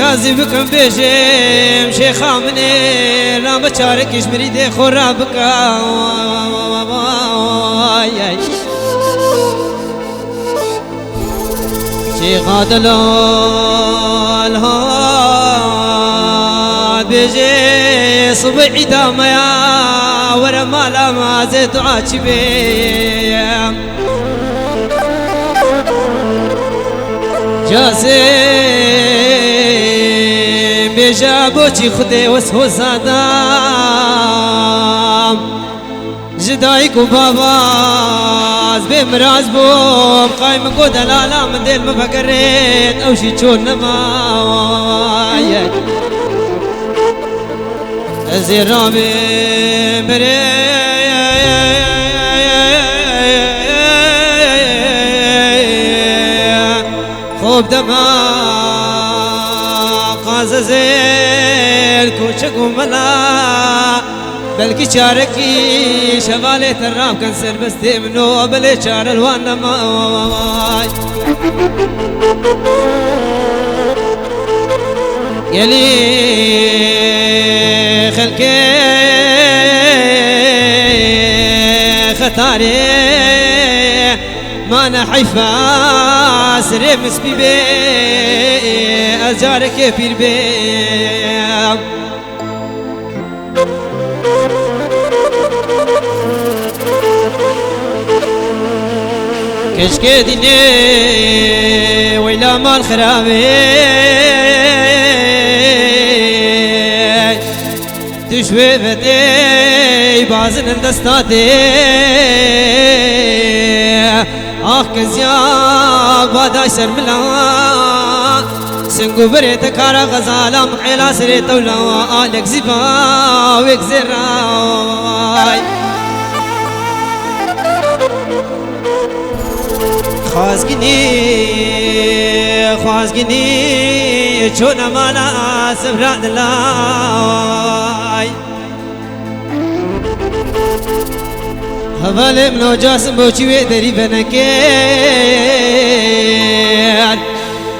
غازي بكم بيجم شيخا مني لا بشاركش مريدي خرابك شيخا دلال هاد بيجي صبعي داميا ورا مالا ما زيت عاتبي جاسم بجابوتي خدي وسهو صدام جدايك وباباز بمراز بوم قايم قود لالا من ديل مفقرين او شي تشون نمايا الزرابي خوب دماغ قاززين كوشك وملا بلكي شاركي شغالي تراب كان سر بستي منو بلي شار الوان ماي يلي خلكي ختاري ما انا حيفا سري مسبي بي ازارك بير بي كشكي ديني ويلا مال خرابي تشوي بدي بازن الدستاتي كزياب باداي سرملا سنقو بريت كارا غزالا محيلا سريت ولا آلك زبا ويكزراي خوازقني چون مالا سبراد لاي هفالي منو جاسم بوچي ويدري بنكير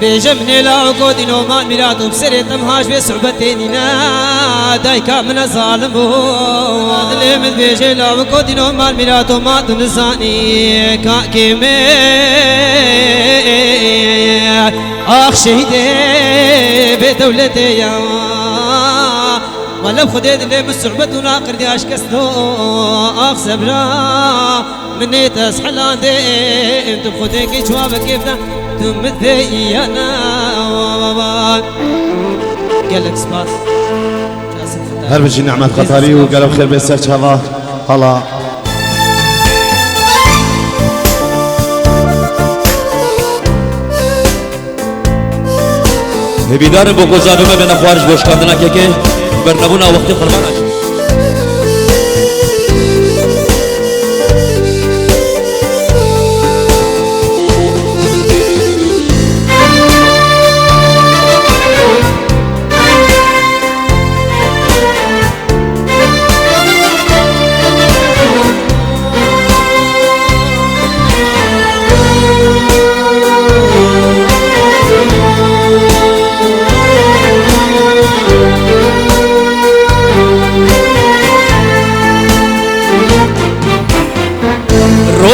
بيجمني لاعقو دينو مال ميراتو بسري تمهاش بصعبتينينا دايكا من الظالم اللي من بيجي لاعقو دينو مال ميراتو ما تنساني كاكي مير اخ شهيدي بدولتي يا ولا بخديد اللي بالصعبة وناقر دي اشكسلو اخ صبرا مني تسحلان دي انت بخديك جوابك كيفنا تمثي انا قالك سباس هل بجي نعمة قطري وقلب خير بيسرش هلا هلا هبیدارم با گذابه بین خوارج بوش کردن که برنبونا وقتی خرمانش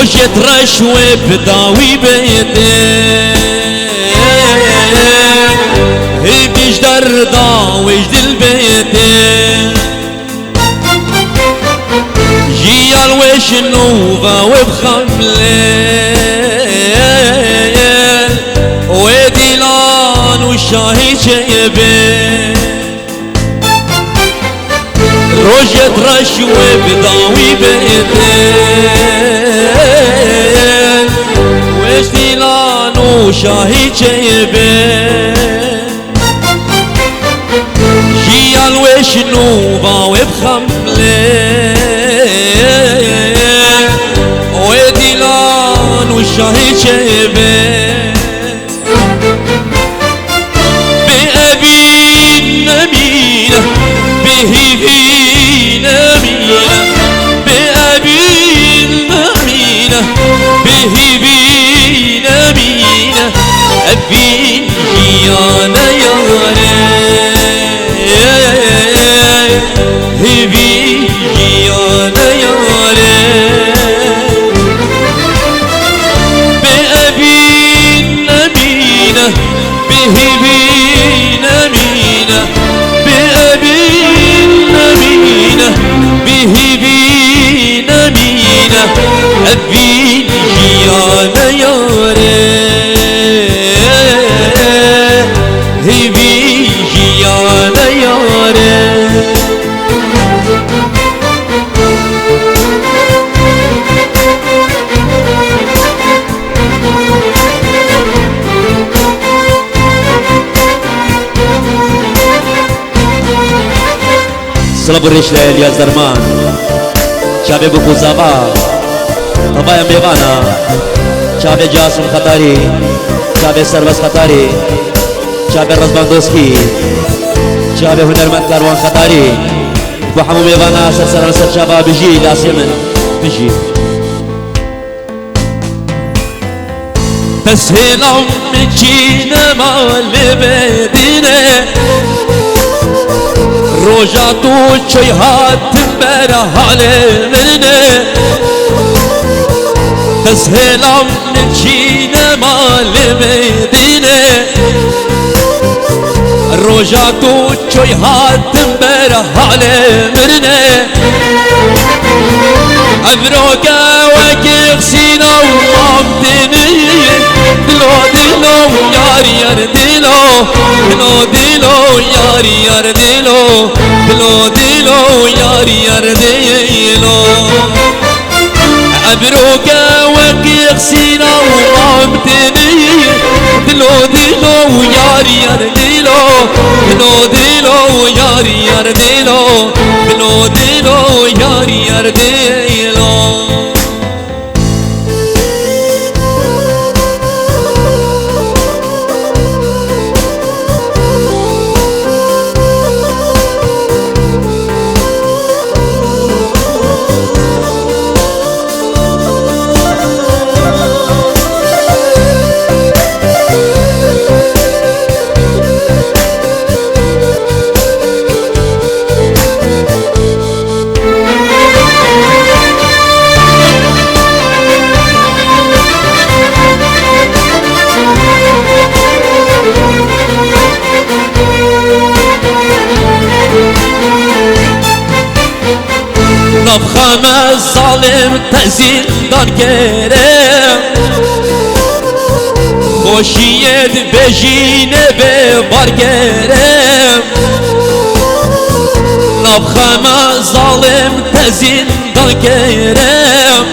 روشت رشوه بداوی بیده هی بیش در داویش دل بیده جیال ویش نوغا و بخمله و دیلان و شاهی چیبه روشت رشوه بداوی بیده وش دیلان و شاهی چیبه جیال وش نوغا و بخمله و دیلان و شاهی چیبه به ابین نمینه بهیبین نمینه به ابین نمینه بهیبین نمینه هبی جیان یاره هبی جیان یاره سلام ریش لیلی از درمان شابه بکو زبا طبایا میوانا شابه جاسم خطاری شابه سرباز خطاری شابه رزبان دوسکی شابه هنرمند کاروان خطاری و همو میوانا سر شابه بجی لاسیمن بجی بس هلام مجینه مال بدینه روجا تو چوی هاتم بر حال منه بس هلام نچینه مال مدینه روجا تو چوی هاتم بر حال منه ابروگا وکی خسینا و مامتنی دلو دلو یار یار دلو دلو دلو یار یار دلو دلو دلو یار یار دلو ابروگا وکی خسینا و مامتنی دلو دلو یار یار دلو دلو دلو یار یار دلو دلو دلو یار یار دلو نفخم الظالم تزیندان گرم خوشیت بجینه به بار گرم نفخم الظالم تزیندان گرم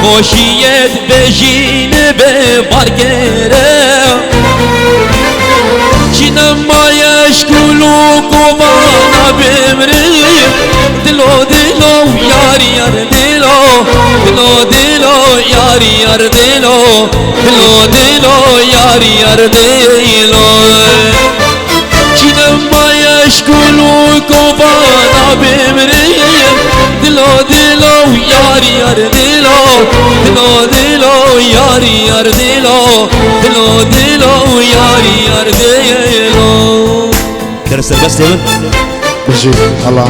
خوشیت بجینه به بار گرم چینم مایش کلو کمانا بمریم دلو دلو یار یار دلو دلو دلو یار یار دلو دلو دلو یار یار دلو چینم مایش کلو کمانا بمریم دلو دلو یار یار دلو دلو دلو یار یار دلو دلو دلو یار یار دلو درس القصد بجي الله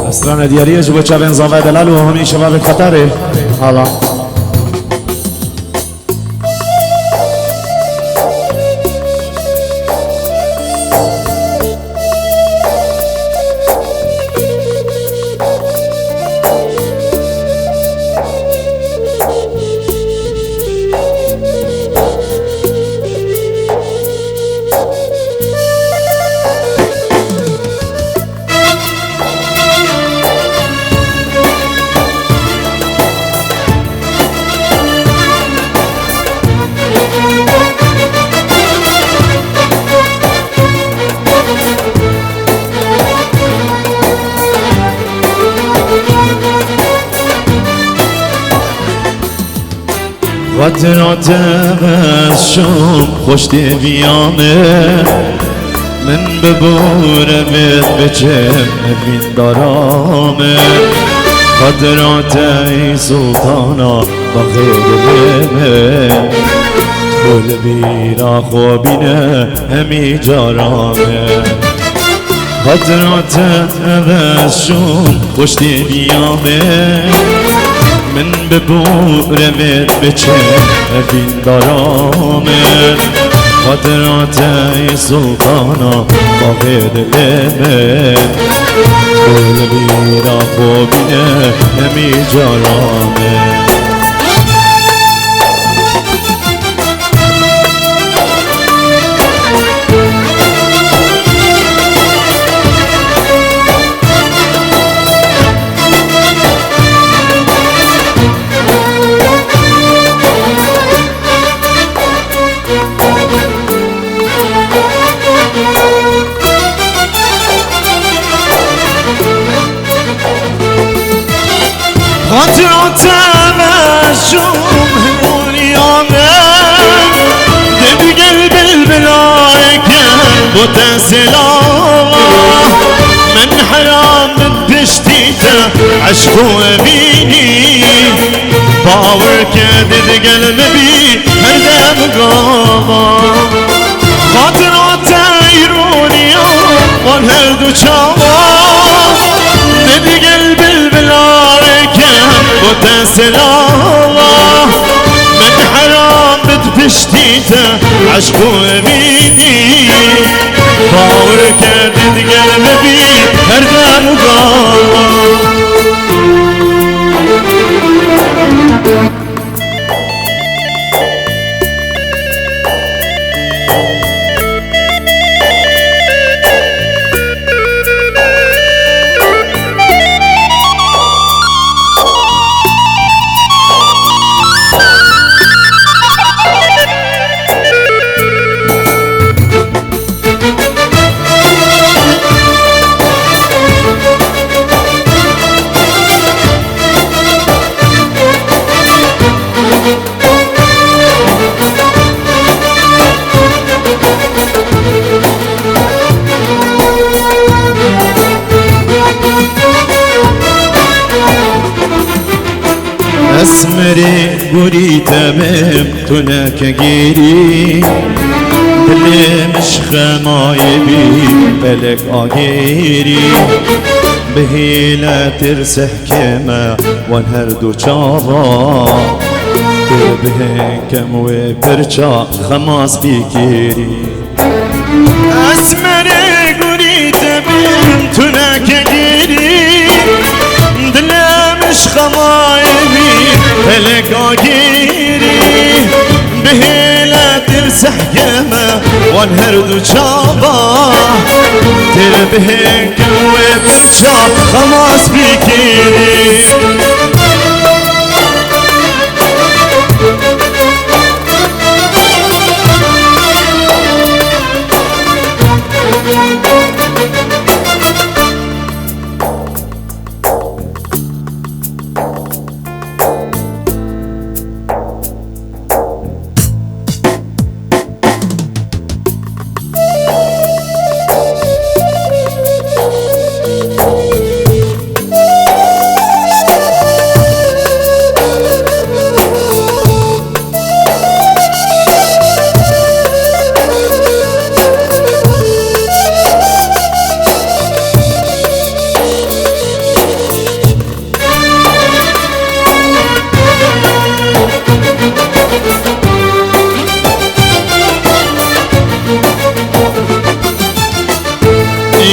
اسران دیاریه جو بچه بین زاوه دلال و همین شباب قطره الله خاطرات از شام خوش بیامه من ببورمت بچم بین دارامه خاطرات ای سلطانا با خیلی من بول بیرا خوابینه همی جارامه خاطرات از شام خوش بیامه من ببورمت بچه بین دارامه خاطراتي سلطانا طغير الامن كل بيرا فوقنا نمي جرامه خاطرات مشوم اليومين دب قلب الملايكة متسلامة من حرام بشتيته عشقو أميني باور كدد قلب بي هردم قاما خاطرات عيروني والهردو شاما دب قلب الملايكة متسلامة من حرام بتشتيته عشقو أميني باور كدد قلبي هردان وقاما اسمري قولي تمام تناك جيري دلي مش خمايبي بلك آغيري بهيلة ترسح كما وانهردو چاوا تربه كم وبرچا خماس بيكيري اسمري قولي تمام تناك جيري دلي مش خمايبي بلك آغيري بهيلة ترسح كما وانهردو چاوا تربه كم وبرچا خماس بيكيري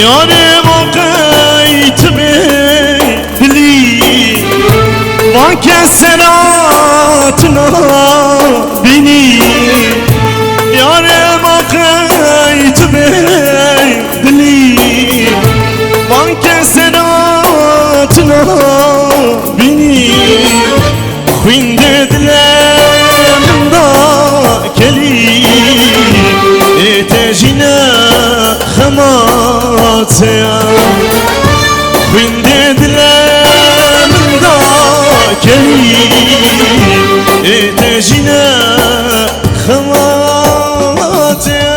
یاری موقعیت بلی وان کسراتنا بینی یاری موقعیت بلی وان کسراتنا بینی خوین دلم دا کلی اتجینا خماتيا خوين دلم دا كلي اتجينا خماتيا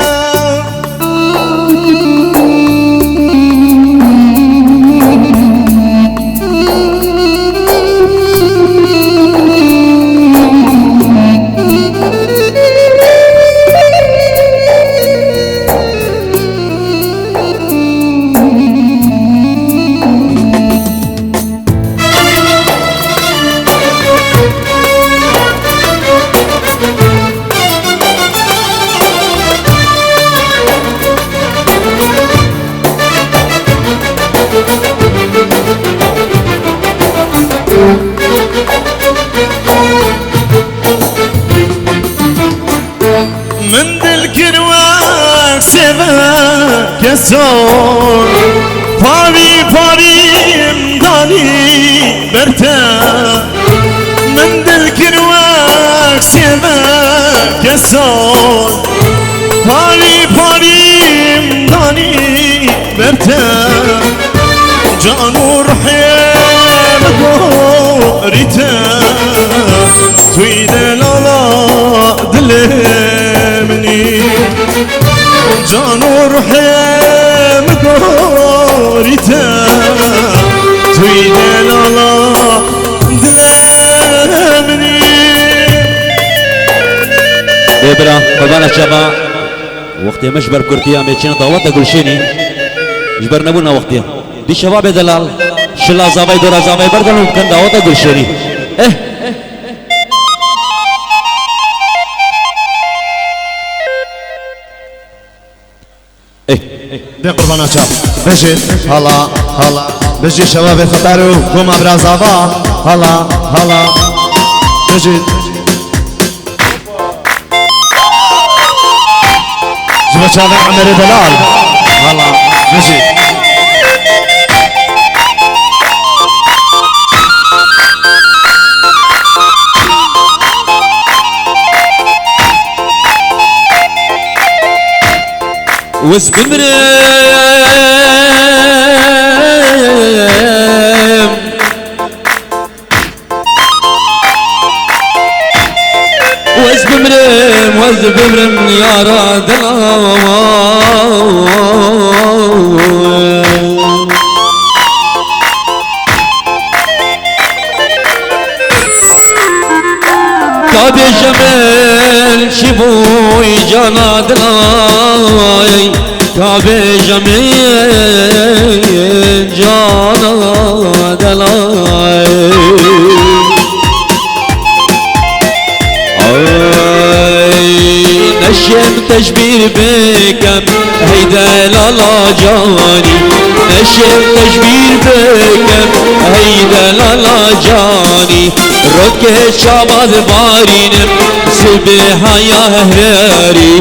سبك سور پاری پاریم دانی برتا من دل کروک سبک سور پاری پاریم دانی برتا جان و روحیم گوریتا توی دلالا دل منی جان و روحیم گوریتا توی دلالا دل منی ببرا ببانا شبا وقتی مجبر کرتیا میچین دعوت گلشینی جبر نبونا وقتی دی شباب دلال شلا زابای دورا زابای بردن کن دعوت گلشینی ده قربانا شاب بجد هلا هلا بجي شباب خطارو كوم ابرازابا هلا هلا بجد جبا شاب عمر دلال هلا بجد واسبمرم واسبمرم واسبمرم يا رادنا كابي جمال شبوي جانا دلاي كابي جمال جانا دلاي نشم تشبير بكم هيدا لالا جاني نشم تشبير بكم هيدا لالا جاني ركي شاباز بارينم سبحا يا هراري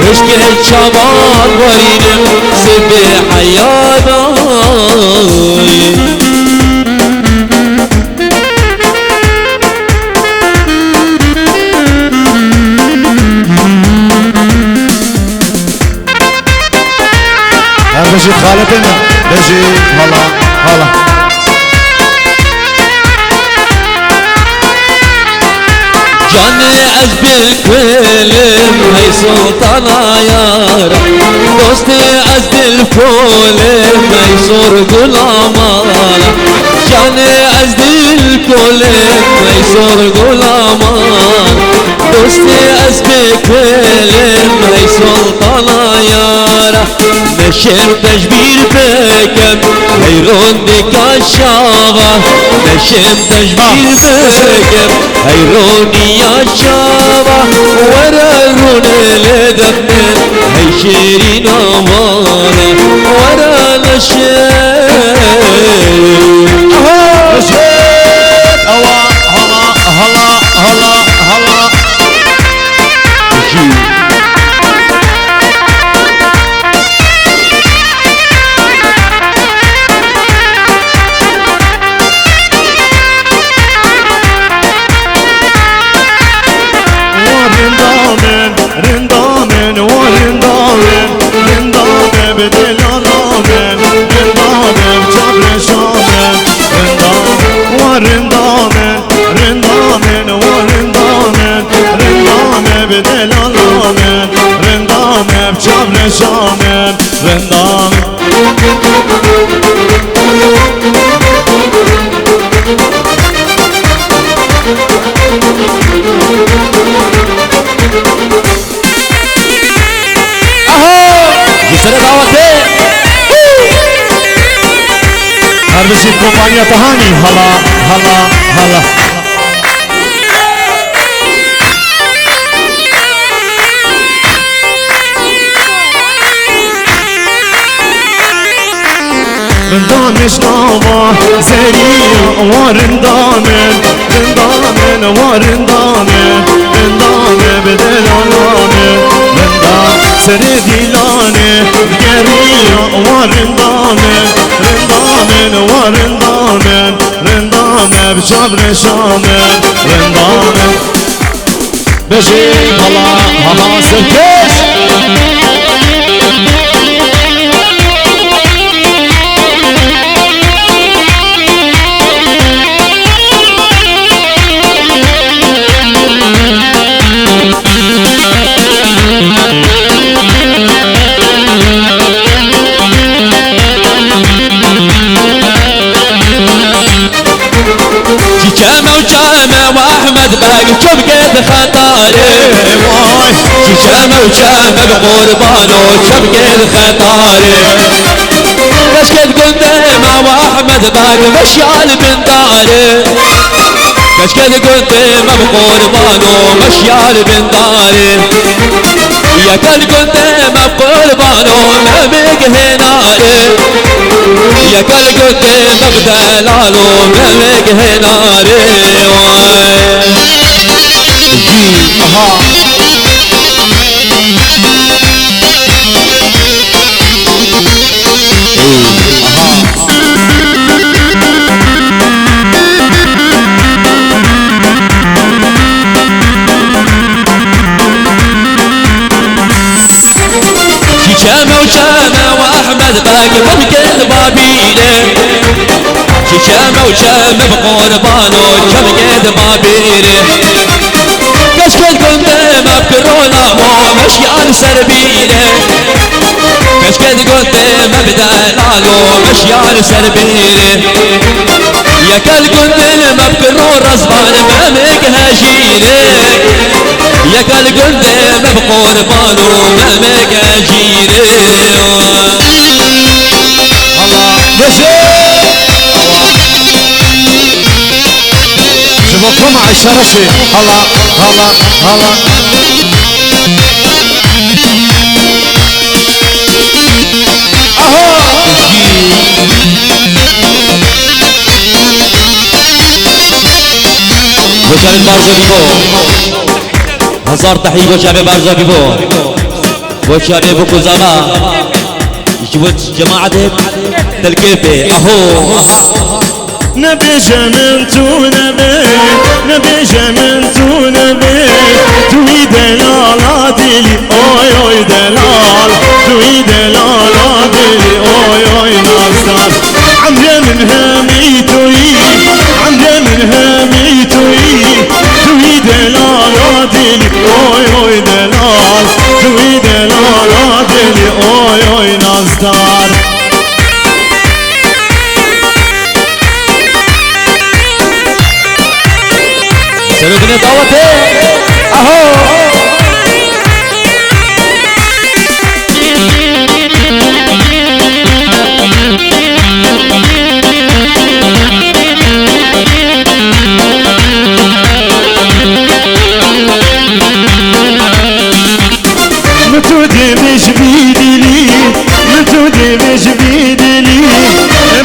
رشكي شاباز بارينم سبحا يا داري بجي خالتنا بجي هلا هلا جاني عزبك فيلم هي سلطانا يارا دوستي عزد الفولم هي صور غلامانا جاني عزد الفولم هي صور غلامانا دوستي عزبك فيلم هي سلطانا يارا نشر تجبير بكم هيرون ديك الشابة نشر تجبير بكم هيرون يا شابة ورا لدمن هي شيرين أمانة ورا نشر هلا هلا هلا هلا رندامن ورندامن رندامن بدل آدامن رندامن جبر شامن رندامن ورندامن رندامن ورندامن رندامن بدل آدامن رندامن جبر شامن رندامن جسر دعوته هر بشید کمپانیا تهانی هلا هلا هلا رندامش ناوا زریم ورندامن رندامن ورندامن رندامن بدل آنامن رندام سري ديلاني قرية ورندامن رندامن ورندامن رندامن بجبر شامن رندامن بجي هلا سركش جامع وجامع واحمد باقي كم قد خطاري جامع وجامع قربانو كم قد خطاري بس قد قدام واحمد باقي مشيال من داري بس قد قدام بقربانو مشيال من داري يا كان قدام بقربانو ما بقى هناري يا كان قدام بدلالو ما بقى هناري جامع وجامع واحمد باقي بمكن بابيله جامع وجامع بقربانو كم قد بابيله كش قد قدام بكورونا مو مشيال سربيله كش قد قدام بدلالو مشيال سربيله يا كل قدام بكرور رزبان ما مكهجيله يا كل قدام بقربانو ما مكهجيله شوفكم عشرة شيء هلا هلا هلا وشاب بارزو بيبو هزار تحية وشاب بارزو بيبو وشاب بوكو زما يجوت جماعة تلكيفي اهو نبي جمنتو نبي جمنتو نبي توي دلال دلي اوي اوي دلال توي دلال دلي اوي اوي ناصر عمري من همي توي عمري من همي توي دلال دلي اوي اوي دلال توي دلال دلي اوي اوي ناصر سلوكنا دعوته اهو متودي مش بيدلي متودي مش بيدلي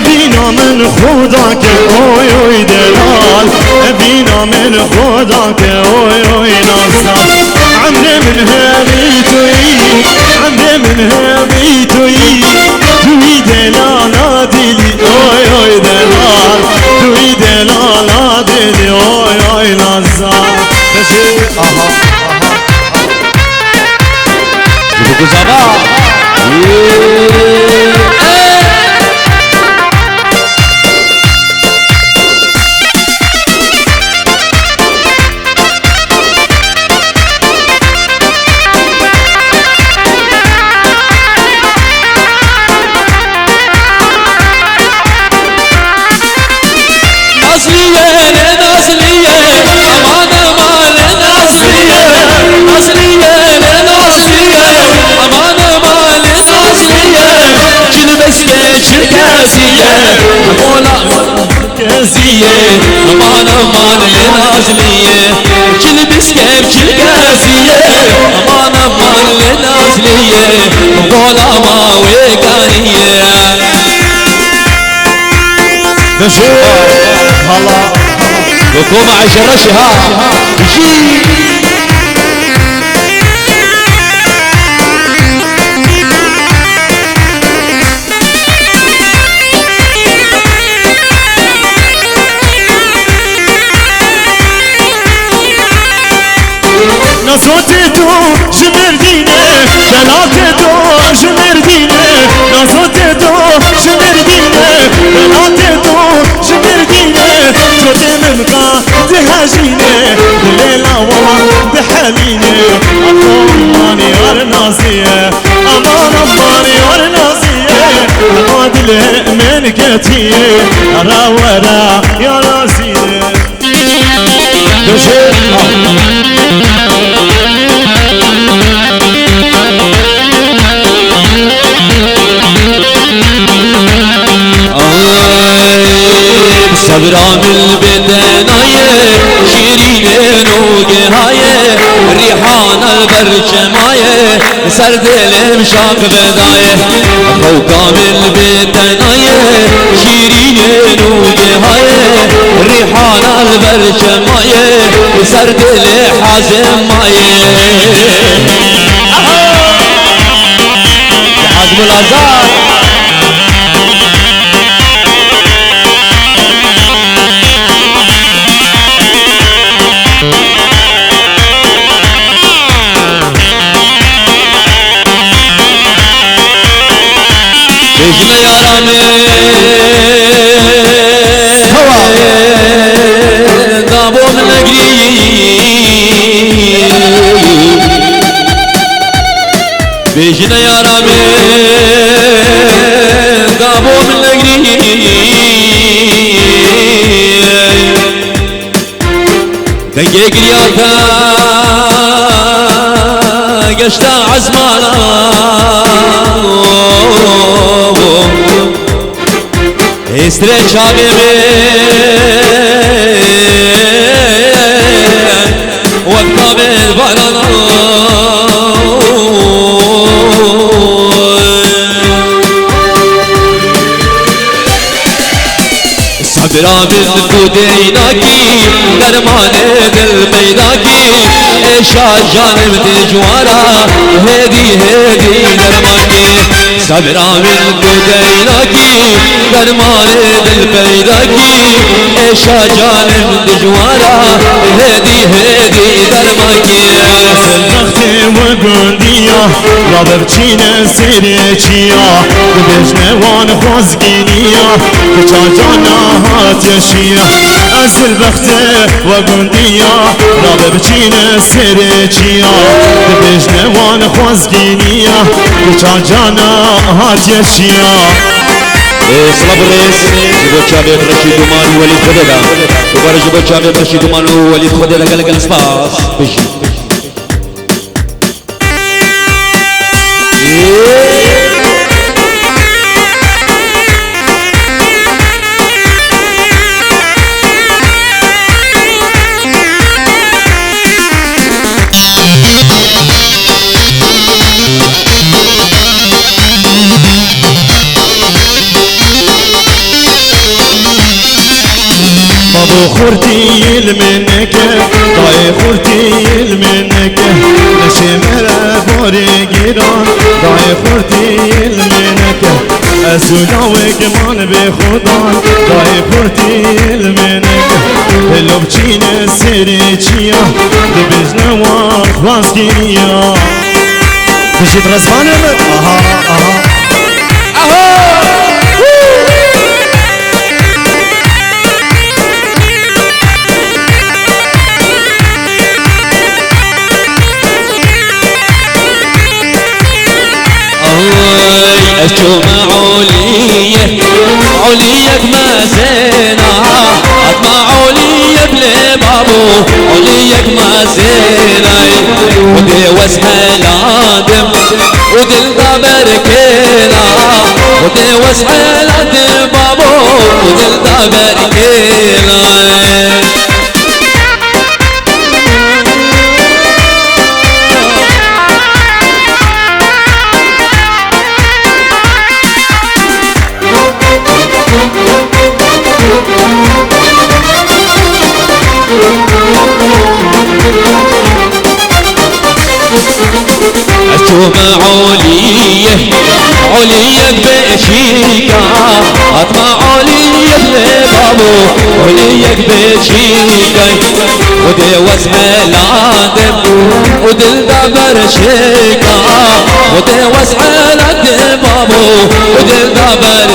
بينا من خداك اوي اوي دلال بينا من خداك اوي اوي ناصر عمري من هابي توي عمري من هابي توي توي دلال دلي اوي اوي دلال توي دلال دلي اوي اوي ناصر بشي بوكو زما امان امان لنازلية كل بسكب كل قاسية امان امان لنازلية وقولا ما ويقانية بشير هلا وكوم عشرة شهاب حليني أطماني ورناسية أمان أطماني ورناسية أمادلي من كتير أرى ورا يا راسية بشير صبرا بالبدناية شيرين وقهاية ريحان البرشماية سرد المشاق بداية فوقا بالبدناية شيرين وقهاية ريحان البرشماية سرد الحازم ماية حازم الازار بجنا يا رامي دابو من قريب بجنا يا رامي دابو من قريب دقيق رياضة قشتا عزمانا استريتش حبيبي وقتا بالبنانا صبرا بالفوديناكي درمان دل بيناكي ايشا جانب تجوارا هدي درماني صبرا بالفوديناكي درمان دل بيناكي ايشا جانب تجوارا هدي درماني سلختي وقندية رابر چين سيريچيا بجنه وان خوزگينيا كچاجانا هاتشيا سلختي وقندية رابر چين سيريچيا بجنه وان خوزگينيا كچاجانا هاتشيا صلاب الرئيس جبو شابي برشيد دومان وليد خددا دوباره جبو شابي برشيد دومان وليد خددا قال السباس بشي بابو خورتي منك داي خورتي منك نشمر بوري گیران داي خورتي منك اسولاوك من بخدان داي خورتي منك لبچين سري چيا بجنوان خوازگیریا بجید رزمانم آها اشوف عليك ما زينا اطمع عليا بلي بابو عليك ما زينا ودي وسحة لادم ودل بركينا ودي وسحة لادم بابو ودل بركينا اشوف عليك بشيكا اطمع عليك لبابو عليك بشيكا ودي وسحة لادم ودل دبر شيكا ودي وسحة لادم بابو ودل دبر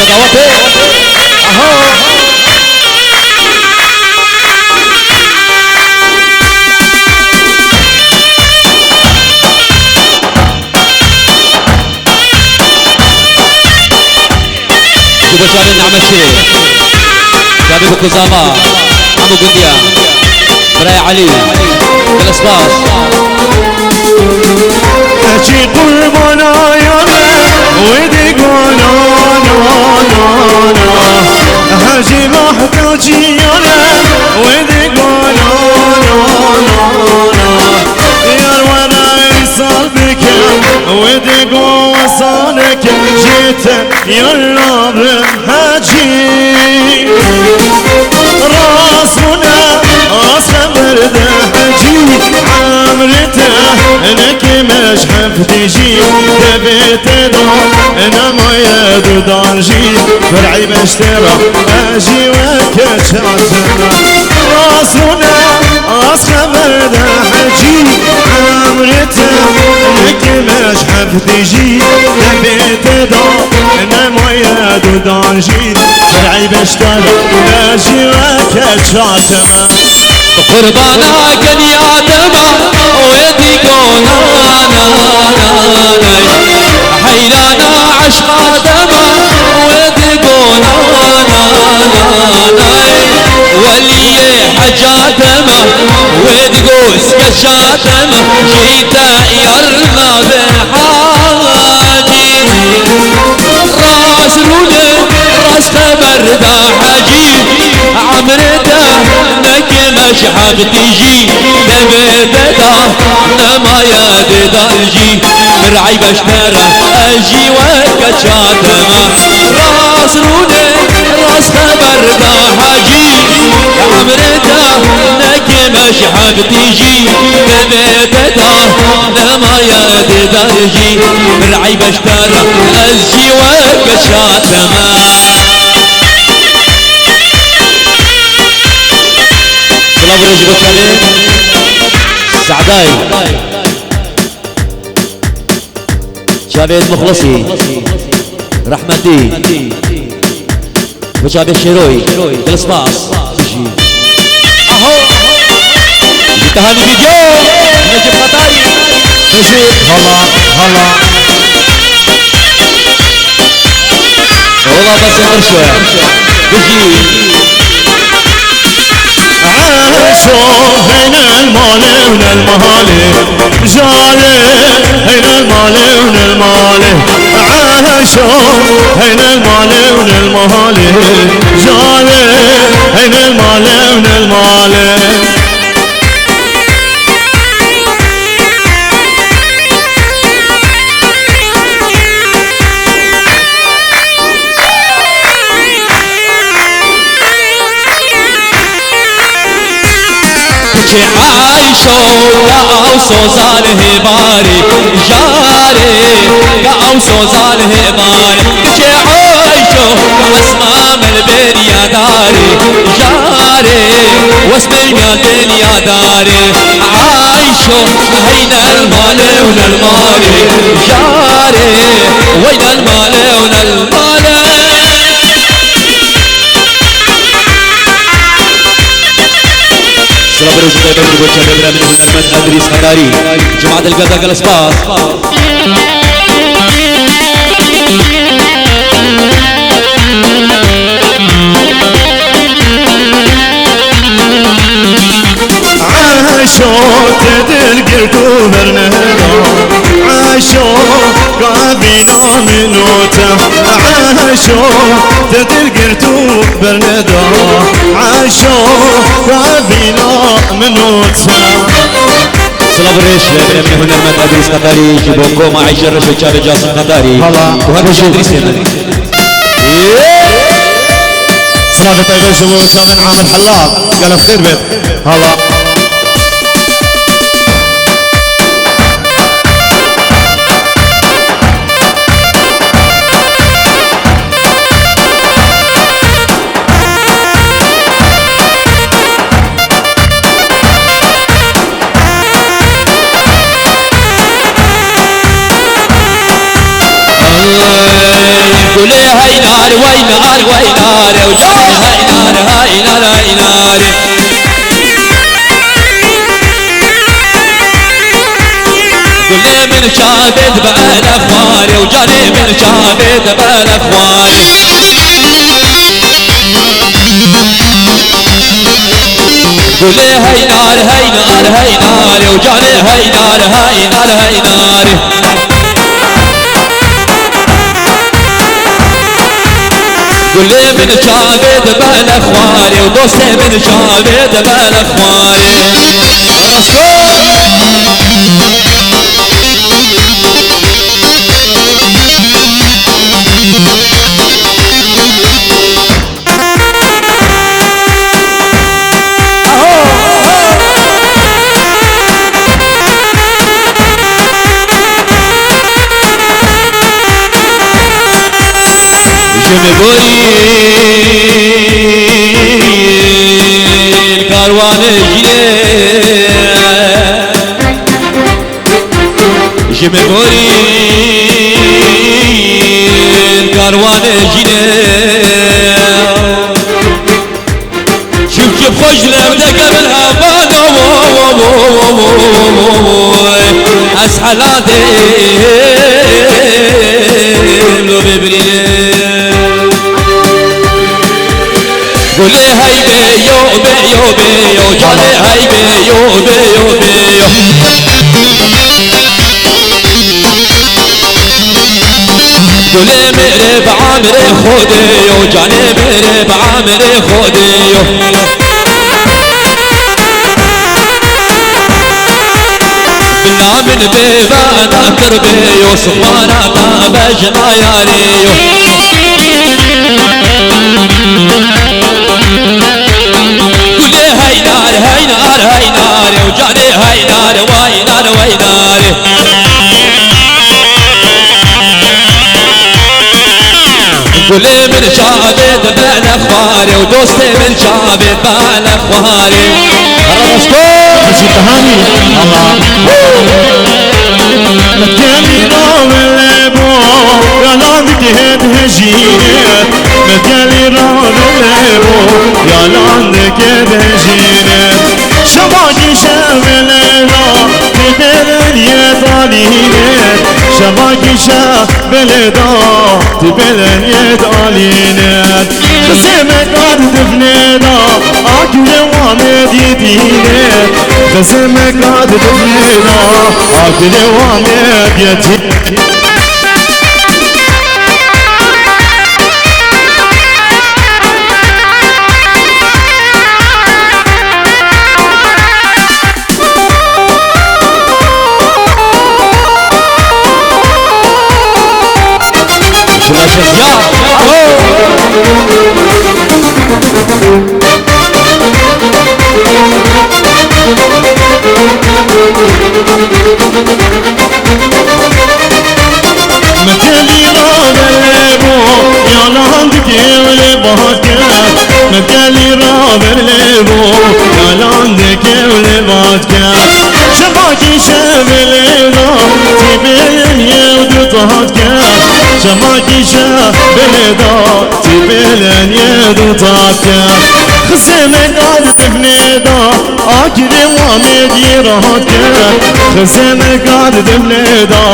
دعوته اهو شوفوا شعب النعمة الشيخ شعب ابو كزابا عمو قنديا براي علي بالاسباس اجي قربانا يا ودي قولا هاجي محتاجي يا ودي قولا يا الورا يصال بك ودي قوة صالك جيت يا الرب هاجي راسنا راس برده هاجي عمرته انك مش حفتجي تبيت دار انا ما يدو دارجي فرعي بشترى اجي وكشاتنا راسنا راس برده هاجي عمرته انك مش حفتجي تبيت دار انا ما يدو دارجي فرعي بشترى اجي وكشاتنا قربانا كان يا دما ويدي قولانا حيلانا عشق دما ويدي قولانا ولي حجا دما ويدي قوس كشا دما جيتا يرنا بحاجي راس رولي راس خبردا حاجي عمرته مش حبتيجي دبيتها نما يا دالجي مرعي بشترى اجي وكشاتما راس روني راس خبردا حاجي عمرتها نك مش حبتيجي دبيتها نما يا دالجي مرعي بشترى اجي وكشاتما سلام ورجي بوتشالي سعداي شابي المخلصي رحمتي وشابي الشيروي بالاسباس تجي اهو جيتها لي فيديو نجيب خطاري تجي هلا والله بس يمر شوية تجي عاشوا هنا المالي هنا المهالي جالي هنا المالي هنا المالي عاشوا هنا المالي هنا المهالي جالي هنا المالي هنا المالي عايشو كأوسو زاله باري جاري كأوسو زاله باري كشي عايشو اسمام البين يا داري جاري واسمين يا دين يا داري عايشو هينا المال ونا المال جاري وين المال ونا المال صبر وجدي بدر وجهه برامج محمد ادريس خداري جماعه القذا الاسباط عاشو تدل قلتو برنهضة عاشو قابينا منوته عاشو تدل قلتو برنهضة عاشو قابينا منوته سلام الريش برامج محمد ادريس خداري جيبوكو مع عيش الرشد شاب جاسم خداري وهذا شو ادريس صلاة طيبة جمهور كامل عامر حلاق قال بخير بيت هلا قولي هاي نار وي نار وي نار وجاني هاي نار هاي نار هاي نار قولي من شابت بالاخواري وجاني من شابت بالاخواري قولي هاي نار هاي نار هاي نار وجاني هاي نار هاي نار هاي نار قولي من شابت بالاخواري ودوستي من شابت بالاخواري جمبوري الكاروان جيني جمبوري الكاروان جيني شوف شوف خجلة بدك قبلها بانو اسحلاتي لو ببريلي قولي هاي بيو بيو بيو جاني هاي بيو بيو بيو قولي ميري بعامري خوديو جاني ميري بعامري خوديو بلا من بيبا انا تربيو صفانا بجنا ياريو قولي هاي نار هاي نار هاي نار وجاني هاي نار واي نار واي نار قولي من شابت بالاخواري ودوستي من شابت بالاخواري ماشي تهاني الله مكاني راولبو يالانك هد هجينة مكاني راولبو يالانك هد هجينة شباكي شابلنا تبلن يدالينة شباكي شابلنا تبلن يدالينة خسمك قد دفننا آكل وامد يدينة خسمك قد دفننا آكل وامد يدينة مكاني رابلبو يالانك ولباتك مكاني رابلبو يالانك ولباتك شباكي شابلنا تبين يدطاتك شباكي شابلنا تبين يدطاتك خسمك قد تبنيدا آكل وامد يرهاتك خسمك قد تبنيدا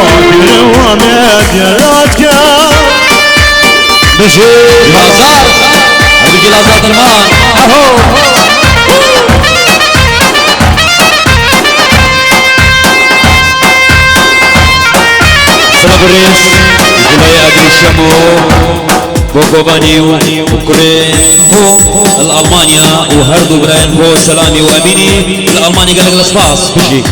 آكل وامد يرهاتك بشي لازار هذيك لازار درمان اهو سلام الريش الجمعية أجري الشمو بوكوباني وكورين هو الألمانيا وهردو براين هو سلامي وأميني الألماني قال لك الأصفاص بشي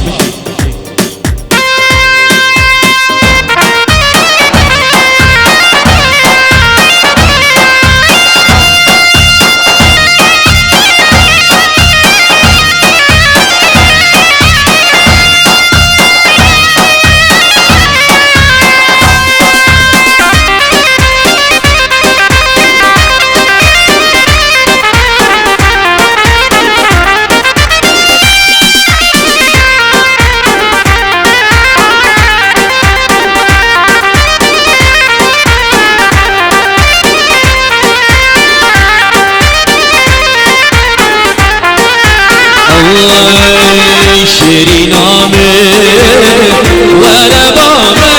شيرينامي وربامي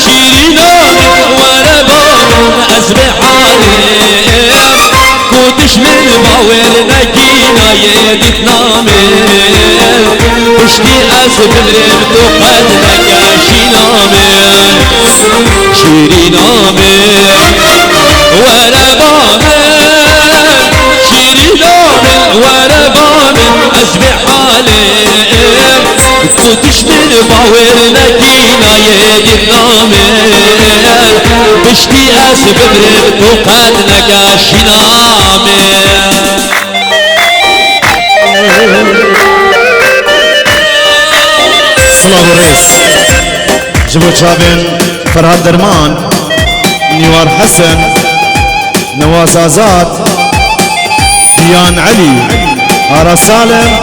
شيرينامي وربامي أسبح علي كنتش من باول نجينا يدك نامي وشتي أسبح ربتو قد نكاشي نامي شيرينامي وربامي شيرينامي وربامي أسبح علي كنتش من باول نجينا يدك نامي بشتي أسبح ربتو قد نكاشي نامي صلاة الرئيس جبو شابين فرهاد درمان نيوار حسن نواز آزاد ديان علي آرا سالم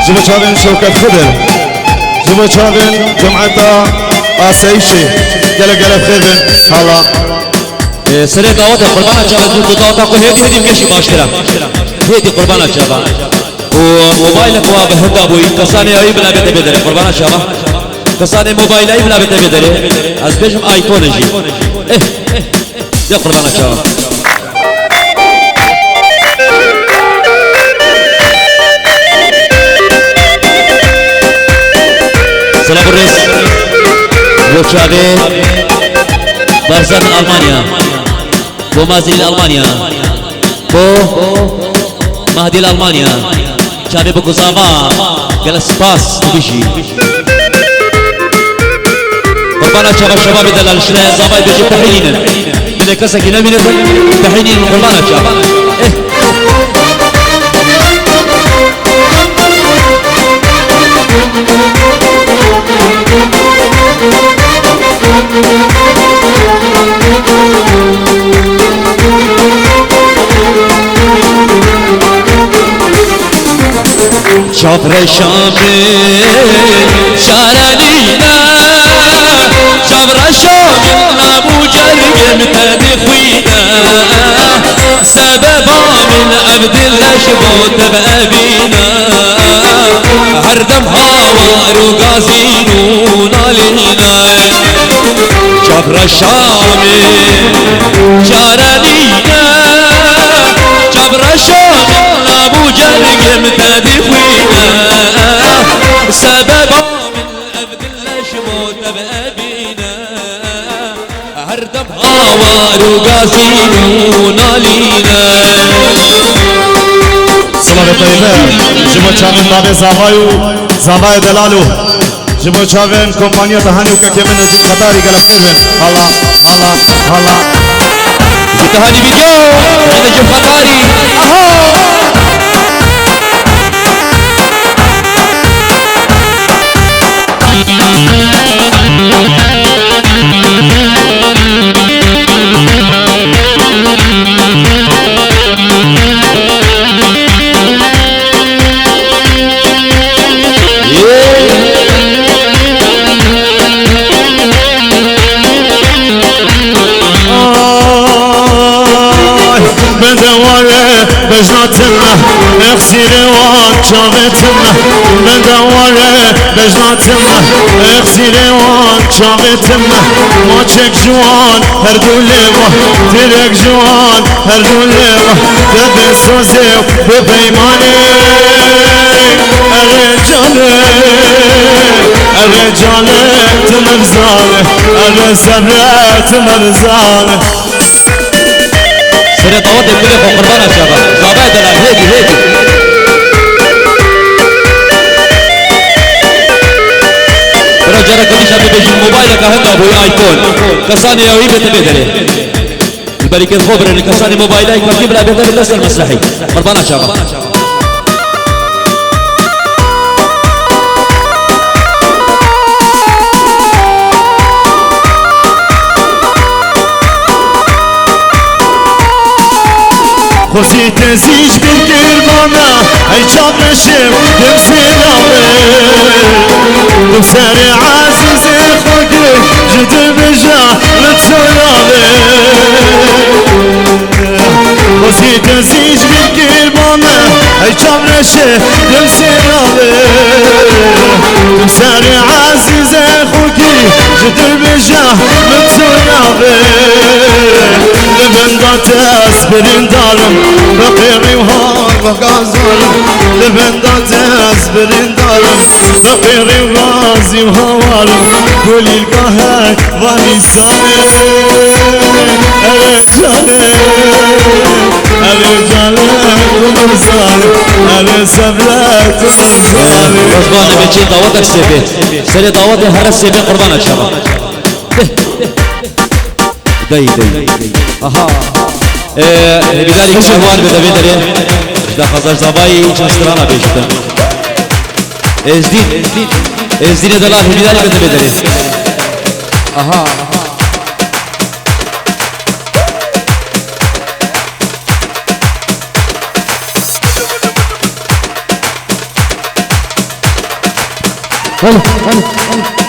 جبو شابين شوكت خضر جبو شابين جمعتا آسايشي قلق بخير حالا سري دعوة قربانة شابا دوتو دعوة کو هيدي مكشي باشترا هيدي قربانة شابا وموبايلك وابهدا بوي كساني اي بلا بيت بدري قربانة شابا كساني موبايل اي بلا بيت بدري از بيجم ايفون جي يا قربانة شابا سلام الرئيس وشابي بارزان من ألمانيا ومازي لألمانيا بو مهدي لألمانيا شابي بكو زابا قال سباس بيجي قربانا شابا شباب دلال شنايا زابا بيجي تحيينا من كسا كنا من تحيينا قربانا شابا شافر شامي شارنينا شافر شامي ابو جرق متدخوينا سببا من عبد الله شبوت بابينا هردم هاوار وقازينون علينا شافر شامي شارنينا شافر شامي ابو جرق متدخوينا سببا من عبد الله شموت بأبينا هردم هاوار وقاسينون علينا صلاة طيبة جبو شابين بابي زابايو دلالو جبو شابين كومبانيا تهاني وكاكيمين نجيب خطاري قلب خير هلا هلا هلا تهاني فيديو نجيب خطاري اهو بدوره بجناتنا اخسر وان شابتنا بدوره بجناتنا اخسر وان شابتنا ما چك جوان هر دولوا ترك جوان هر دولوا دب سوزه و پیمانه الرجال تمرزانه الرسالة تمرزانه سري طوات الكل فوق قربانا شابا زابا دلال هيدي برجع كل شاب بيجي موبايلك هندا ابوي ايفون كساني يا ويبه تبدري البركه خبر ان كساني موبايلك كيف لا بيقدر الناس المسرحي قربانا شابا خوزی تزیج بالقربانة ای چاب نشم دم سلامه دم سر عزیز خوگی جد بجا لتسلامه خوزی تزیج بالقربانة ای چاب بشه دم سنابه تمساري عزيز خوكي جدر بجاه متنابه لبندات اسبرين دارم بقيري وهار وغازارم لبندات اسبرين دارم بقيري وغازي وهوارم كل القهر واني سامي ارجاني ارجاني ومرزاني ارسبلات ومرزاني رزبان بيجي دعوتك سيبي سري دعوتي هر السيبي قربانك شباب داي اها لذلك شهوان بدبي دري دا خزر زباي چسترانا بيشتن ازدين دلال لذلك بدبي دري اها هلا